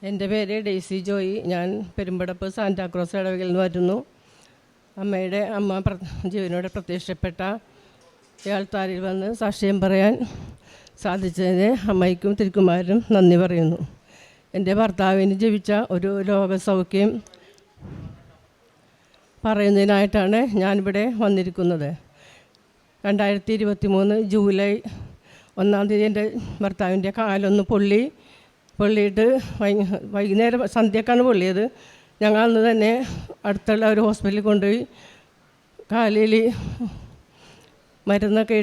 എൻ്റെ പേര് ഡെയ്സി ജോയി. ഞാൻ പെരുമ്പടപ്പ് സാന്റാക്രോസ് ഇടവകയിൽ നിന്ന് വരുന്നു. അമ്മ ജീവനോടെ പ്രത്യക്ഷപ്പെട്ട ആൾത്താരിൽ വന്ന് സാക്ഷ്യം പറയാൻ സാധിച്ചതിന് അമ്മയ്ക്കും തിരുക്കുമാരനും നന്ദി പറയുന്നു. എൻ്റെ ഭർത്താവിന് ജപിച്ച ഒരു രോഗസൗഖ്യം പറയുന്നതിനായിട്ടാണ് ഞാനിവിടെ വന്നിരിക്കുന്നത്. 2023 ജൂലൈ 1-ാം തീയതി എൻ്റെ ഭർത്താവിൻ്റെ കാലൊന്ന് പൊള്ളിയിട്ട് വൈകുന്നേരം സന്ധ്യക്കാണ് പൊള്ളിയത്. ഞങ്ങൾ അന്ന് തന്നെ അടുത്തുള്ള ഒരു ഹോസ്പിറ്റലിൽ കൊണ്ടുപോയി കാലിൽ മരുന്നൊക്കെ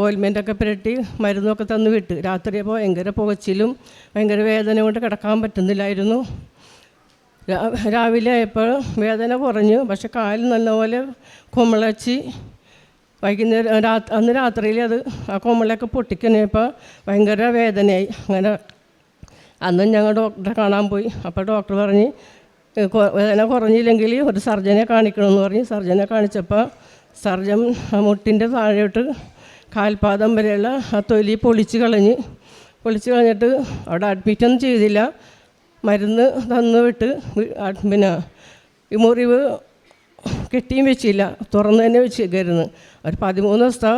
ഓയിൽമെൻറ്റൊക്കെ പുരട്ടി മരുന്നൊക്കെ തന്നു വിട്ട്. രാത്രിയപ്പോൾ ഭയങ്കര പുകച്ചിലും ഭയങ്കര വേദന കൊണ്ട് കിടക്കാൻ പറ്റുന്നില്ലായിരുന്നു. രാവിലെ ആയപ്പോൾ വേദന കുറഞ്ഞു, പക്ഷെ കാല് നല്ലപോലെ കുമിളച്ച് വൈകുന്നേരം അന്ന് രാത്രിയിൽ ആ കുമിളയൊക്കെ പൊട്ടിക്കഴിഞ്ഞപ്പോൾ ഭയങ്കര വേദനയായി. അങ്ങനെ അന്ന് ഞങ്ങൾ ഡോക്ടറെ കാണാൻ പോയി. അപ്പോൾ ഡോക്ടർ പറഞ്ഞ് വേദന കുറഞ്ഞില്ലെങ്കിൽ ഒരു സർജനെ കാണിക്കണമെന്ന് പറഞ്ഞ് സർജനെ കാണിച്ചപ്പോൾ സർജൻ മുട്ടിൻ്റെ താഴോട്ട് കാൽപാദം വരെയുള്ള ആ തൊലി പൊളിച്ച് കളഞ്ഞിട്ട് അവിടെ അഡ്മിറ്റൊന്നും ചെയ്തില്ല. മരുന്ന് തന്നു വിട്ട് പിന്നെ ഈ മുറിവ് കെട്ടിയും വെച്ചില്ല, തുറന്ന് തന്നെ വെച്ചേക്കായിരുന്നു. ഒരു 13 ദിവസത്തെ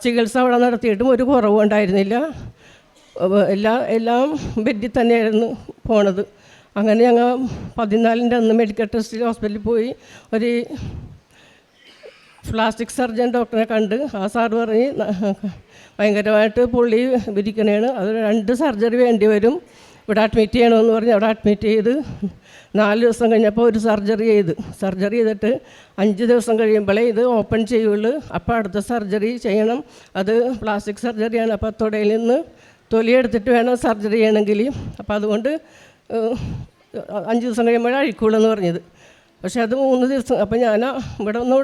ചികിത്സ അവിടെ നടത്തിയിട്ടും ഒരു കുറവും ഉണ്ടായിരുന്നില്ല. എല്ലാം ബെഡിൽ തന്നെയായിരുന്നു പോണത്. അങ്ങനെ ഞങ്ങൾ 14-ൻ്റെ അന്ന് മെഡിക്കൽ ടെസ്റ്റ് ഹോസ്പിറ്റലിൽ പോയി ഒരു പ്ലാസ്റ്റിക് സർജൻ ഡോക്ടറെ കണ്ട്. ആ സാറ് പറഞ്ഞ് ഭയങ്കരമായിട്ട് പൊള്ളി വിരിക്കണേണ്, അത് 2 സർജറി വേണ്ടി വരും, ഇവിടെ അഡ്മിറ്റ് ചെയ്യണമെന്ന് പറഞ്ഞ് അവിടെ അഡ്മിറ്റ് ചെയ്ത് 4 ദിവസം കഴിഞ്ഞപ്പോൾ ഒരു സർജറി ചെയ്തിട്ട് 5 ദിവസം കഴിയുമ്പോഴേ ഇത് ഓപ്പൺ ചെയ്യുള്ളൂ. അപ്പോൾ അടുത്ത സർജറി ചെയ്യണം. അത് പ്ലാസ്റ്റിക് സർജറിയാണ്. അപ്പോൾ തുടയിൽ നിന്ന് തൊലി എടുത്തിട്ട് വേണം സർജറി ചെയ്യണമെങ്കിൽ. അപ്പോൾ അതുകൊണ്ട് 5 ദിവസം കഴിയുമ്പോഴേ അഴിക്കുള്ളൂ എന്ന് പറഞ്ഞത്. പക്ഷേ അത് 3 ദിവസം. അപ്പോൾ ഞാൻ ഇവിടെ ഒന്ന്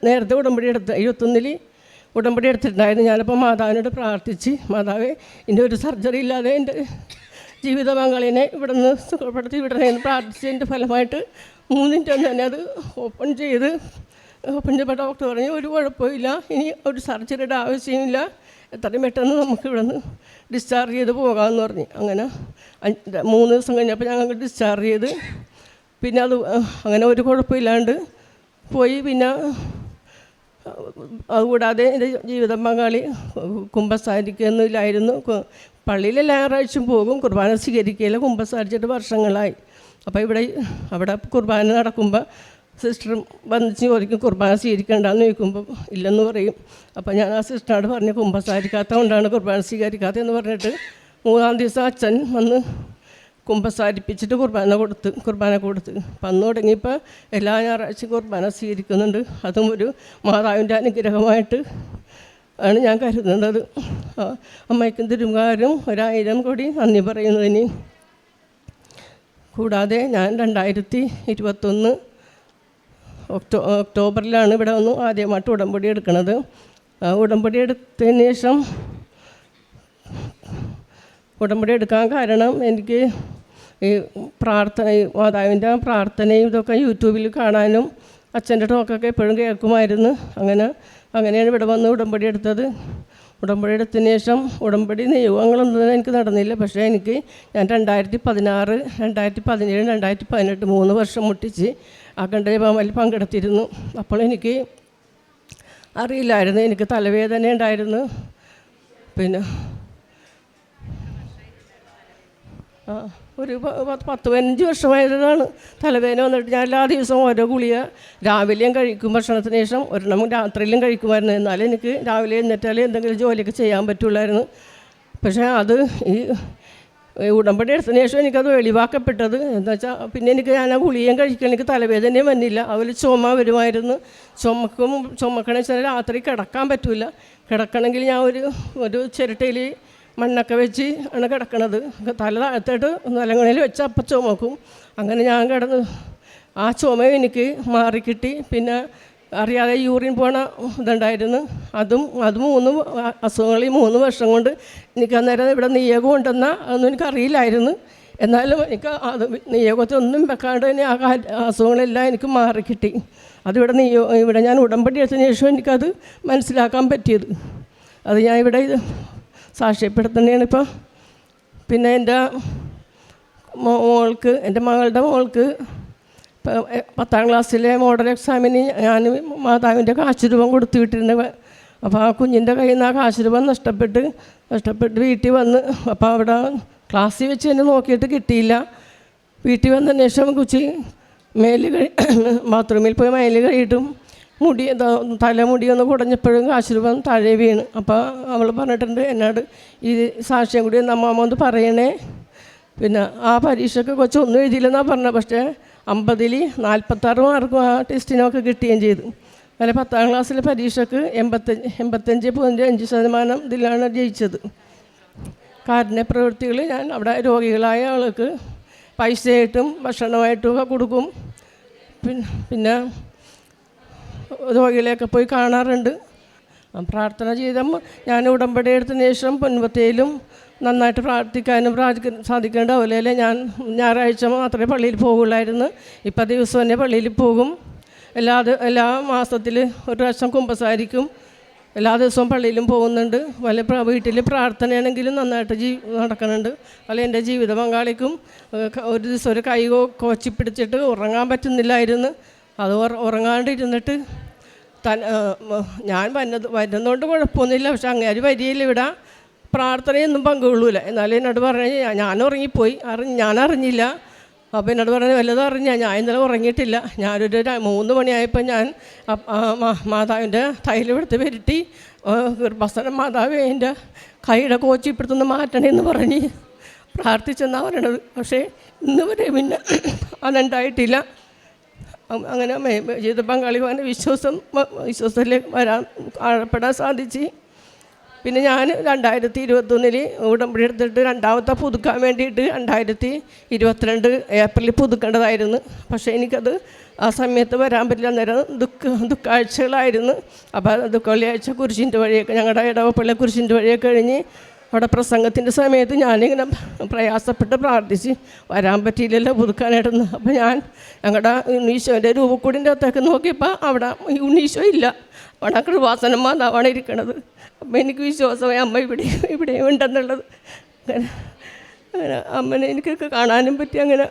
നേരത്തെ ഉടമ്പടി എടുത്ത് 21-ൽ ഉടമ്പടി എടുത്തിട്ടുണ്ടായിരുന്നു. ഞാനപ്പോൾ മാതാവിനോട് പ്രാർത്ഥിച്ച്, മാതാവേ ഇനി ഒരു സർജറി ഇല്ലാതെ എൻ്റെ ജീവിത പങ്കാളിനെ ഇവിടെ നിന്ന് സുഖപ്പെടുത്തി വിടണമെന്ന് പ്രാർത്ഥിച്ചതിൻ്റെ ഫലമായിട്ട് 3-ൻ്റെ തന്നെ അത് ഓപ്പൺ ചെയ്തപ്പോൾ ഡോക്ടർ പറഞ്ഞു ഒരു കുഴപ്പമില്ല, ഇനി ഒരു സർജറിയുടെ ആവശ്യമില്ല, എത്രയും പെട്ടെന്ന് നമുക്ക് ഇവിടെ നിന്ന് ഡിസ്ചാർജ് ചെയ്ത് പോകാമെന്ന് പറഞ്ഞു. അങ്ങനെ 3 ദിവസം കഴിഞ്ഞപ്പോൾ ഞങ്ങൾക്ക് ഡിസ്ചാർജ് ചെയ്ത് പിന്നെ അങ്ങനെ ഒരു കുഴപ്പമില്ലാണ്ട് പോയി. പിന്നെ അതുകൂടാതെ എൻ്റെ ജീവിത പങ്കാളി കുമ്പസാരിക്കൊന്നുമില്ലായിരുന്നു. പള്ളിയിൽ ഞായറാഴ്ചയും പോകും, കുർബാന സ്വീകരിക്കുകയില്ല. കുമ്പസാരിച്ചിട്ട് വർഷങ്ങളായി. അപ്പോൾ അവിടെ കുർബാന നടക്കുമ്പോൾ സിസ്റ്റർ വന്നിച്ച് ചോദിക്കും കുർബാന സ്വീകരിക്കേണ്ടെന്ന് ചോദിക്കുമ്പോൾ ഇല്ലെന്ന് പറയും. അപ്പോൾ ഞാൻ ആ സിസ്റ്ററോട് പറഞ്ഞ് കുമ്പസാരിക്കാത്തത് കൊണ്ടാണ് കുർബാന സ്വീകരിക്കാത്തതെന്ന് പറഞ്ഞിട്ട് 3-ാം ദിവസം അച്ഛൻ വന്ന് കുമ്പസാരിപ്പിച്ചിട്ട് കുർബാന കൊടുത്ത് അന്ന് തുടങ്ങിയപ്പോൾ എല്ലാ ഞായറാഴ്ചയും കുർബാന സ്വീകരിക്കുന്നുണ്ട്. അതും ഒരു മാതാവിൻ്റെ അനുഗ്രഹമായിട്ട് ആണ് ഞാൻ കരുതുന്നത്. അമ്മയ്ക്കും തിരുമുകാരും 1000 കോടി നന്ദി പറയുന്നതിന്. കൂടാതെ ഞാൻ 2021 ഒക്ടോബറിലാണ് ഇവിടെ വന്ന് ആദ്യമായിട്ട് ഉടമ്പടി എടുക്കുന്നത്. ഉടമ്പടി എടുത്തതിന് ശേഷം ഉടമ്പടി എടുക്കാൻ കാരണം എനിക്ക് ഈ മാതാവിൻ്റെ പ്രാർത്ഥനയും ഇതൊക്കെ യൂട്യൂബിൽ കാണാനും അച്ഛൻ്റെ ടോക്കൊക്കെ എപ്പോഴും കേൾക്കുമായിരുന്നു. അങ്ങനെയാണ് ഇവിടെ വന്ന് ഉടമ്പടി എടുത്തത്. ഉടമ്പടി എടുത്തതിന് ശേഷം ഉടമ്പടി നിയോഗങ്ങളൊന്നും എനിക്ക് നടന്നില്ല. പക്ഷേ ഞാൻ 2016, 2017, 2018 3 വർഷം മുട്ടിച്ച് അഖണ്ഡജപമാലയിൽ പങ്കെടുത്തിരുന്നു. അപ്പോൾ എനിക്ക് അറിയില്ലായിരുന്നു, എനിക്ക് തലവേദന ഉണ്ടായിരുന്നു. പിന്നെ ഒരു 10-15 വർഷമായതാണ് തലവേദന വന്നിട്ട്. ഞാൻ എല്ലാ ദിവസവും ഓരോ ഗുളിക രാവിലെയും കഴിക്കും, ഭക്ഷണത്തിന് ശേഷം ഒരെണ്ണം രാത്രിയിലും കഴിക്കുമായിരുന്നു. എന്നാലും എനിക്ക് രാവിലെ എന്നിട്ടാലേ എന്തെങ്കിലും ജോലിയൊക്കെ ചെയ്യാൻ പറ്റുള്ളായിരുന്നു. പക്ഷേ അത് ഈ ഉടമ്പടി എടുത്തതിന് ശേഷം എനിക്കത് വെളിവാക്കപ്പെട്ടത് എന്താ വെച്ചാൽ പിന്നെ ഞാൻ ആ ഗുളികയും കഴിക്കാൻ എനിക്ക് തലവേദനയും വന്നില്ല. അതുപോലെ ചുമ വരുമായിരുന്നു. ചുമക്കണമെന്ന് വെച്ചാൽ രാത്രി കിടക്കാൻ പറ്റില്ല. കിടക്കണമെങ്കിൽ ഞാൻ ഒരു ചിരട്ടയിൽ മണ്ണൊക്കെ വെച്ച് ആണ് കിടക്കണത്. തല താഴത്തോട്ട് നിലങ്ങളിൽ വെച്ച് അപ്പം ചുമക്കും. അങ്ങനെ ഞാൻ കിടന്ന് ആ ചുമ എനിക്ക് മാറിക്കിട്ടി. പിന്നെ അറിയാതെ യൂറിൻ പോണ ഇതുണ്ടായിരുന്നു. അതും 3 അസുഖങ്ങൾ 3 വർഷം കൊണ്ട് എനിക്ക് അന്നേരം ഇവിടെ നിയോഗം ഉണ്ടെന്നാൽ അതൊന്നും എനിക്കറിയില്ലായിരുന്നു. എന്നാലും എനിക്ക് അത് നിയോഗത്തിനൊന്നും വെക്കാണ്ട് തന്നെ ആ അസുഖങ്ങളെല്ലാം എനിക്ക് മാറിക്കിട്ടി. ഇവിടെ ഞാൻ ഉടമ്പടി എടുത്തതിന് ശേഷം എനിക്കത് മനസ്സിലാക്കാൻ പറ്റിയത്. അത് ഞാൻ ഇവിടെ സാക്ഷ്യപ്പെടുത്തുന്നതാണ് ഇപ്പോൾ. പിന്നെ എൻ്റെ മോൾക്ക്, എൻ്റെ മകളുടെ മോൾക്ക് 10ാം ക്ലാസ്സിലെ മോഡൽ എക്സാമിന് ഞാൻ മാതാവിൻ്റെ കാശ് രൂപം കൊടുത്തു വിട്ടിരുന്നത്. അപ്പോൾ ആ കുഞ്ഞിൻ്റെ കയ്യിൽ നിന്ന് ആ കാശ് രൂപം നഷ്ടപ്പെട്ട് വീട്ടിൽ വന്ന്, അപ്പോൾ അവിടെ ക്ലാസ്സിൽ വെച്ച് എന്നെ നോക്കിയിട്ട് കിട്ടിയില്ല. വീട്ടിൽ വന്നതിന് ശേഷം കൊച്ചി ബാത്റൂമിൽ പോയി മേല് കഴിയിട്ടും തലമുടി ഒന്ന് കുടഞ്ഞപ്പോഴും കാശ് രൂപം താഴെ വീണ്. അപ്പോൾ അവൾ പറഞ്ഞിട്ടുണ്ട് എന്നോട്, ഈ സാക്ഷ്യം കൂടി അമ്മ ഒന്ന് പറയണേ. പിന്നെ ആ പരീക്ഷയ്ക്ക് കൊച്ചൊന്നും എഴുതിയില്ലെന്നാണ് പറഞ്ഞത്. പക്ഷേ 50ൽ 46 മാർക്കും ആ ടെസ്റ്റിനൊക്കെ കിട്ടുകയും ചെയ്തു. അതിൽ 10ാം ക്ലാസ്സിലെ പരീക്ഷയ്ക്ക് 85.5% ഇതിലാണ് ജയിച്ചത്. കാരുണ്യ പ്രവൃത്തികൾ ഞാൻ അവിടെ രോഗികളായ ആൾക്ക് പൈസയായിട്ടും ഭക്ഷണമായിട്ടും ഒക്കെ കൊടുക്കും. പിന്നെ രോഗികളെയൊക്കെ പോയി കാണാറുണ്ട്. പ്രാർത്ഥന ചെയ്ത ഞാൻ ഉടമ്പടി എടുത്തതിന് ശേഷം പൊൻപത്തേലും നന്നായിട്ട് പ്രാർത്ഥിക്കാനും സാധിക്കേണ്ട അതുപോലെ ഞാൻ ഞായറാഴ്ച മാത്രമേ പള്ളിയിൽ പോകുള്ളായിരുന്നു. ഇപ്പം ദിവസം തന്നെ പള്ളിയിൽ പോകും. എല്ലാ മാസത്തിൽ ഒരു പ്രാവശ്യം കുമ്പസാരിക്കും. എല്ലാ ദിവസവും പള്ളിയിലും പോകുന്നുണ്ട്. വീട്ടിൽ പ്രാർത്ഥനയാണെങ്കിലും നന്നായിട്ട് നടക്കുന്നുണ്ട്. അതുപോലെ എൻ്റെ ജീവിത പങ്കാളിക്കും ഒരു ദിവസം ഒരു കൈ കോച്ചി പിടിച്ചിട്ട് ഉറങ്ങാൻ പറ്റുന്നില്ലായിരുന്നു. അത് ഉറങ്ങാണ്ടിരുന്നിട്ട് ഞാൻ വരുന്നതുകൊണ്ട് കുഴപ്പമൊന്നുമില്ല. പക്ഷെ അങ്ങേര് വരികയില്ല, ഇവിടെ പ്രാർത്ഥനയൊന്നും പങ്കുകൊള്ളൂല. എന്നാലും എന്നോട് പറഞ്ഞു ഞാൻ ഉറങ്ങിപ്പോയി, ഞാൻ അറിഞ്ഞില്ല. അപ്പോൾ എന്നോട് പറഞ്ഞു വല്ലതും അറിഞ്ഞാൽ ഞാൻ ഇന്നലെ ഉറങ്ങിയിട്ടില്ല. ഞാനൊരു 3 മണിയായപ്പോൾ ഞാൻ മാതാവിൻ്റെ തൈലെടുത്ത് പെരുട്ടി ഗർഭസ്ഥന മാതാവ് എൻ്റെ കൈയുടെ കോച്ചി ഇപ്പുറത്തുനിന്ന് മാറ്റണമെന്ന് പറഞ്ഞ് പ്രാർത്ഥിച്ചെന്നാണ് പറയണത്. പക്ഷേ ഇന്ന് വരെ പിന്നെ അതുണ്ടായിട്ടില്ല. അങ്ങനെ ജീവിത പങ്കാളി വിശ്വാസത്തിലേക്ക് ആഴപ്പെടാൻ സാധിച്ച്. പിന്നെ ഞാൻ 2021 ഉടമ്പടി എടുത്തിട്ട് രണ്ടാമത്തെ പുതുക്കാൻ വേണ്ടിയിട്ട് 2022 ഏപ്രിലിൽ പുതുക്കേണ്ടതായിരുന്നു. പക്ഷേ എനിക്കത് ആ സമയത്ത് വരാൻ പറ്റില്ല. അന്നേരം ദുഃഖാഴ്ചകളായിരുന്നു. അപ്പോൾ ദുഃഖവെള്ളിയാഴ്ച കുരിശിൻ്റെ വഴിയൊക്കെ ഞങ്ങളുടെ ഇടവപ്പള്ളി കുരിശിൻ്റെ വഴിയൊക്കെ കഴിഞ്ഞ് അവിടെ പ്രസംഗത്തിൻ്റെ സമയത്ത് ഞാനിങ്ങനെ പ്രയാസപ്പെട്ട് പ്രാർത്ഥിച്ച് വരാൻ പറ്റിയില്ലല്ലോ പുതുക്കാനായിട്ടൊന്ന്. അപ്പോൾ ഞാൻ ഞങ്ങളുടെ ഉണ്ണീശോൻ്റെ രൂപക്കൂടിൻ്റെ അകത്തേക്ക് നോക്കിയപ്പോൾ അവിടെ ഉണ്ണീശോ ഇല്ല, അവിടെ കൃപാസനം മാതാവാണ് ഇരിക്കണത്. അപ്പം എനിക്ക് വിശ്വാസമായി അമ്മ ഇവിടെ ഉണ്ടെന്നുള്ളത്. അങ്ങനെ അമ്മനെ എനിക്കൊക്കെ കാണാനും പറ്റി. അങ്ങനെ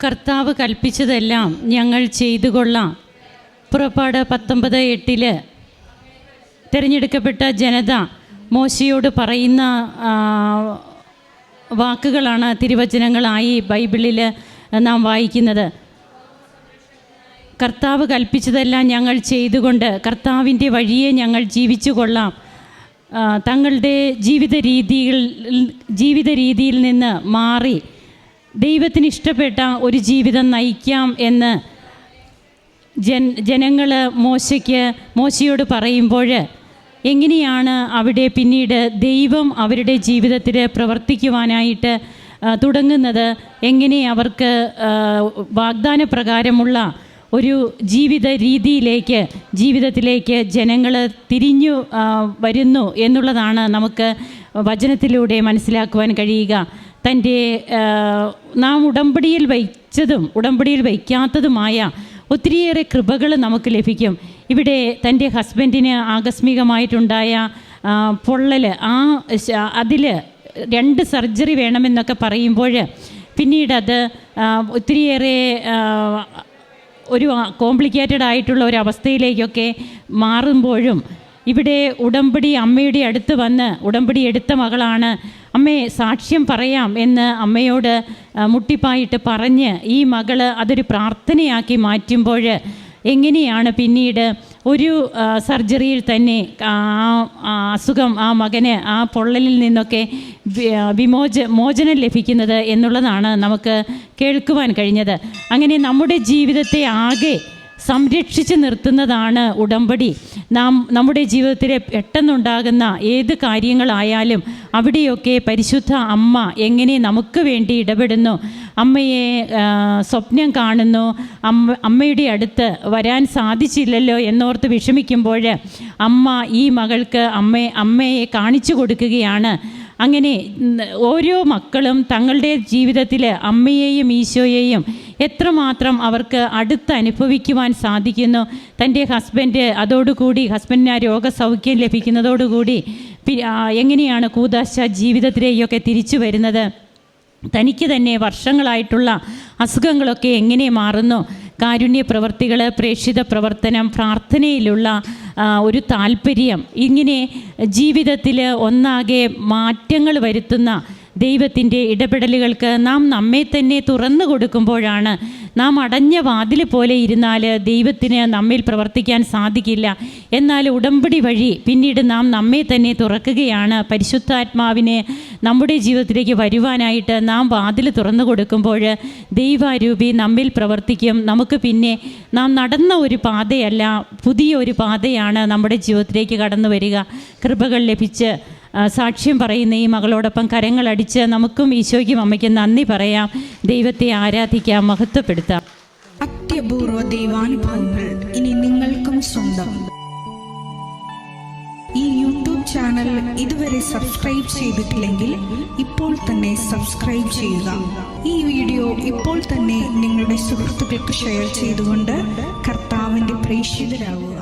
കർത്താവ് കൽപ്പിച്ചതെല്ലാം ഞങ്ങൾ ചെയ്തു കൊള്ളാം. പുറപ്പാട് 19:8 തിരഞ്ഞെടുക്കപ്പെട്ട ജനത മോശയോട് പറയുന്ന വാക്കുകളാണ് തിരുവചനങ്ങളായി ബൈബിളിൽ നാം വായിക്കുന്നത്. കർത്താവ് കൽപ്പിച്ചതെല്ലാം ഞങ്ങൾ ചെയ്തുകൊണ്ട് കർത്താവിൻ്റെ വഴിയെ ഞങ്ങൾ ജീവിച്ചു കൊള്ളാം. തങ്ങളുടെ ജീവിത രീതിയിൽ നിന്ന് മാറി ദൈവത്തിന് ഇഷ്ടപ്പെട്ട ഒരു ജീവിതം നയിക്കാം എന്ന് ജനങ്ങൾ മോശയോട് പറയുമ്പോൾ എങ്ങനെയാണ് അവിടെ പിന്നീട് ദൈവം അവരുടെ ജീവിതത്തിൽ പ്രവർത്തിക്കുവാനായിട്ട് തുടങ്ങുന്നത്? എങ്ങനെ അവർക്ക് വാഗ്ദാന പ്രകാരമുള്ള ഒരു ജീവിതത്തിലേക്ക് ജനങ്ങൾ തിരിഞ്ഞു വരുന്നു എന്നുള്ളതാണ് നമുക്ക് വചനത്തിലൂടെ മനസ്സിലാക്കുവാൻ കഴിയുക. നാം ഉടമ്പടിയിൽ വയ്ക്കാത്തതുമായ ഒത്തിരിയേറെ കൃപകൾ നമുക്ക് ലഭിക്കും. ഇവിടെ തൻ്റെ ഹസ്ബൻഡിന് ആകസ്മികമായിട്ടുണ്ടായ പൊള്ളൽ, അതിൽ 2 സർജറി വേണമെന്നൊക്കെ പറയുമ്പോൾ പിന്നീട് അത് ഒത്തിരിയേറെ ഒരു കോംപ്ലിക്കേറ്റഡ് ആയിട്ടുള്ള ഒരു അവസ്ഥയിലേക്കൊക്കെ മാറുമ്പോഴും ഇവിടെ ഉടമ്പടി അമ്മയുടെ അടുത്ത് വന്ന് ഉടമ്പടി എടുത്ത മകളാണ്, അമ്മേ സാക്ഷ്യം പറയാം എന്ന് അമ്മയോട് മുട്ടിപ്പായിട്ട് പറഞ്ഞ് ഈ മകള് അതൊരു പ്രാർത്ഥനയാക്കി മാറ്റുമ്പോൾ എങ്ങനെയാണ് പിന്നീട് ഒരു സർജറിയിൽ തന്നെ അസുഖം ആ മകന് ആ പൊള്ളലിൽ നിന്നൊക്കെ മോചനം ലഭിക്കുന്നത് എന്നുള്ളതാണ് നമുക്ക് കേൾക്കുവാൻ കഴിഞ്ഞത്. അങ്ങനെ നമ്മുടെ ജീവിതത്തെ ആകെ സംരക്ഷിച്ച് നിർത്തുന്നതാണ് ഉടമ്പടി. നമ്മുടെ ജീവിതത്തിൽ പെട്ടെന്നുണ്ടാകുന്ന ഏത് കാര്യങ്ങളായാലും അവിടെയൊക്കെ പരിശുദ്ധ അമ്മ എങ്ങനെ നമുക്ക് വേണ്ടി ഇടപെടുന്നു, അമ്മയെ സ്വപ്നം കാണുന്നു. അമ്മയുടെ അടുത്ത് വരാൻ സാധിച്ചില്ലല്ലോ എന്നോർത്ത് വിഷമിക്കുമ്പോൾ അമ്മ ഈ മകൾക്ക് അമ്മയെ കാണിച്ചു കൊടുക്കുകയാണ്. അങ്ങനെ ഓരോ മക്കളും തങ്ങളുടെ ജീവിതത്തിൽ അമ്മയെയും ഈശോയെയും എത്രമാത്രം അവർക്ക് അടുത്ത് അനുഭവിക്കുവാൻ സാധിക്കുന്നു. തൻ്റെ ഹസ്ബൻഡിന് രോഗസൗഖ്യം ലഭിക്കുന്നതോടുകൂടി എങ്ങനെയാണ് കൂദാശ ജീവിതത്തിലേക്കൊക്കെ തിരിച്ചു വരുന്നത്, തനിക്ക് തന്നെ വർഷങ്ങളായിട്ടുള്ള അസുഖങ്ങളൊക്കെ എങ്ങനെ മാറുന്നു, കാരുണ്യ പ്രവർത്തികൾ, പ്രേക്ഷിത പ്രവർത്തനം, പ്രാർത്ഥനയിലുള്ള ഒരു താല്പര്യം, ഇങ്ങനെ ജീവിതത്തിൽ ഒന്നാകെ മാറ്റങ്ങൾ വരുത്തുന്ന ദൈവത്തിൻ്റെ ഇടപെടലുകൾക്ക് നാം നമ്മെ തന്നെ തുറന്നു കൊടുക്കുമ്പോഴാണ്, നാം അടഞ്ഞ വാതിൽ പോലെ ഇരുന്നാൽ ദൈവത്തിന് നമ്മിൽ പ്രവർത്തിക്കാൻ സാധിക്കില്ല. എന്നാൽ ഉടമ്പടി വഴി പിന്നീട് നാം നമ്മെ തന്നെ തുറക്കുകയാണ്. പരിശുദ്ധാത്മാവിനെ നമ്മുടെ ജീവിതത്തിലേക്ക് വരുവാനായിട്ട് നാം വാതിൽ തുറന്നു കൊടുക്കുമ്പോൾ ദൈവാരൂപി നമ്മിൽ പ്രവർത്തിക്കും. നമുക്ക് പിന്നെ നാം നടന്ന ഒരു പാതയല്ല, പുതിയൊരു പാതയാണ് നമ്മുടെ ജീവിതത്തിലേക്ക് കടന്നു വരിക. കൃപകൾ ലഭിച്ച് സാക്ഷ്യം പറയുന്ന ഈ മകളോടൊപ്പം കരങ്ങളടിച്ച് നമുക്കും ഈശോയ്ക്കും അമ്മയ്ക്കും നന്ദി പറയാം, ദൈവത്തെ ആരാധിക്കാം, മഹത്വപ്പെടുത്താം. അത്യപൂർവ ദൈവാനുഭവങ്ങൾ ഇനി നിങ്ങൾക്കും സ്വന്തം. ഈ യൂട്യൂബ് ചാനൽ ഇതുവരെ സബ്സ്ക്രൈബ് ചെയ്തിട്ടില്ലെങ്കിൽ ഇപ്പോൾ തന്നെ സബ്സ്ക്രൈബ് ചെയ്യുക. ഈ വീഡിയോ ഇപ്പോൾ തന്നെ നിങ്ങളുടെ സുഹൃത്തുക്കൾക്ക് ഷെയർ ചെയ്തുകൊണ്ട് കർത്താവിൻ്റെ പ്രേക്ഷിതരാകുക.